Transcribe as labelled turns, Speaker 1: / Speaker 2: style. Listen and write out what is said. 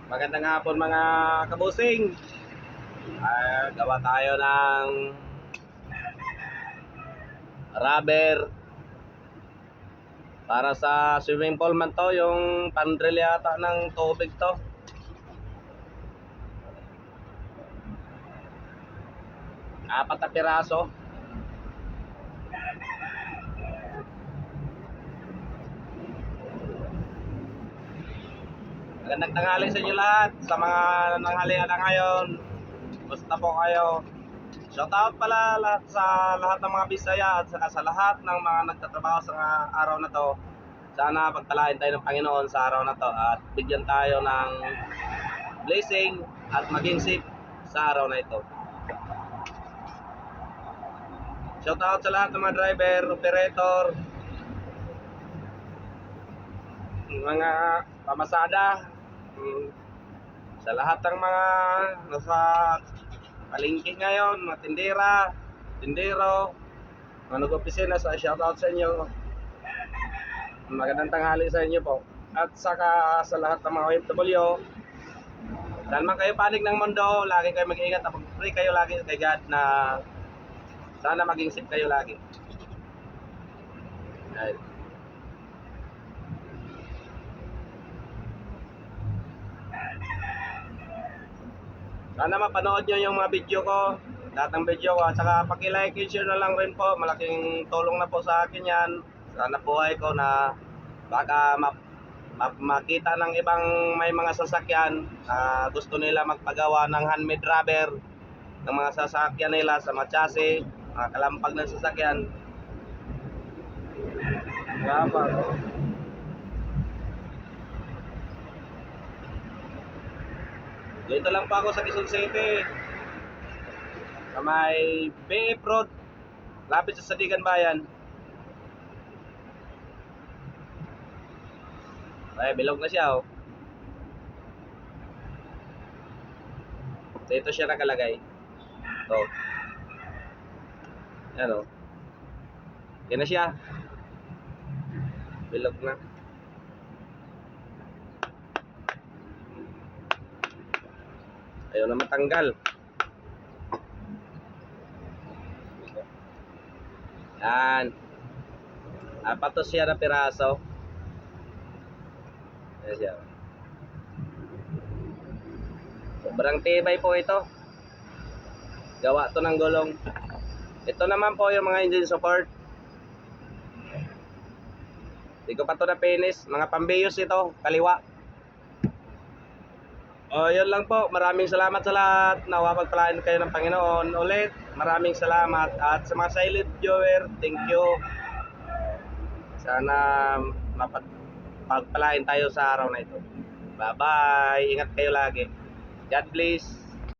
Speaker 1: Magandang hapon mga kabusing. Gawa tayo ng rubber para sa swimming pool man to, yung pandril yata ng tubig to. Apat na piraso. Magandang tanghali sa inyo lahat, sa mga nanghalian na ngayon. Basta po kayo. Shoutout pala lahat sa lahat ng mga Bisaya at saka sa lahat ng mga nagtatrabaho sa araw na to. Sana pagpalain tayo ng Panginoon sa araw na to at bigyan tayo ng blessing at maging safe sa araw na ito. Shoutout sa lahat ng mga driver, operator, mga pamasada, sa lahat ng mga nasa palengke ngayon, mga tindera, tindero, mga nag-opisina, sa shoutout sa inyo. Magandang tanghali sa inyo po. At saka sa lahat ng mga OFW, dahil man kayo panig ng mundo, lagi kayo mag-iingat at pag-pray kayo lagi kay God na sana maging safe kayo lagi. Right. Sana mapanood nyo yung mga video ko, lahat ng video ko, at saka paki-like and share na lang rin po. Malaking tulong na po sa akin yan. Sana buhay ko na baka makita ng ibang may mga sasakyan na gusto nila magpagawa ng handmade rubber ng mga sasakyan nila sa mga chassis, mga kalampag ng sasakyan. Salamat. Dito lang po ako sa Quezon City, sa may BF Road, lapit sa Sadigan Bayan. Ay, bilog na siya, oh. Dito siya nakalagay. Ito. Yan, oh. Yan na siya. Bilog na. Ayaw na matanggal. Yan. Apat to siya na piraso. Yan siya. Sobrang tibay po ito. Gawa to ng gulong. Ito naman po yung mga engine support. Hindi ko pa to na finish. Mga pambiyos ito. Kaliwa. Yun lang po. Maraming salamat sa lahat. Nawa pagpalain kayo ng Panginoon. Ulit, maraming salamat. At sa mga silent viewer, thank you. Sana pagpalain tayo sa araw na ito. Bye-bye. Ingat kayo lagi. God bless.